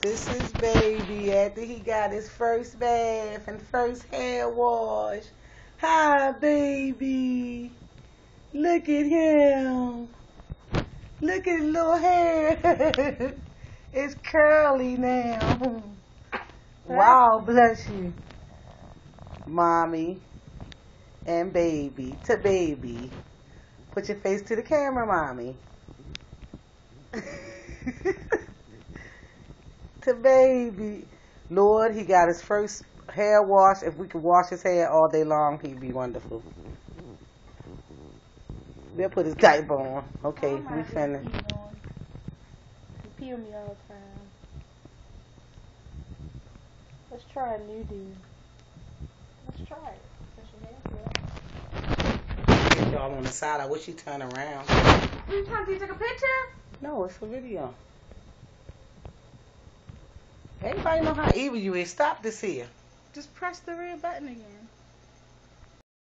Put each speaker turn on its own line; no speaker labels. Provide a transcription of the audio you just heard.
This is baby after he got his first bath and first hair wash. Hi, baby. Look at him. Look at his little hair. It's curly now. Wow, bless you. Mommy and baby to baby. Put your face to the camera, mommy. To baby. Lord, he got his first hair wash. If we could wash his hair all day long, he'd be wonderful. We'll put his diaper on. Okay, we finished.
You pee on me all the time. Let's try a new dude. Let's try it.
Get y'all on the side. I wish you turn around.
You trying to take a picture?
No, it's a video. Everybody know how evil you is. Stop this here.
Just press the red button again.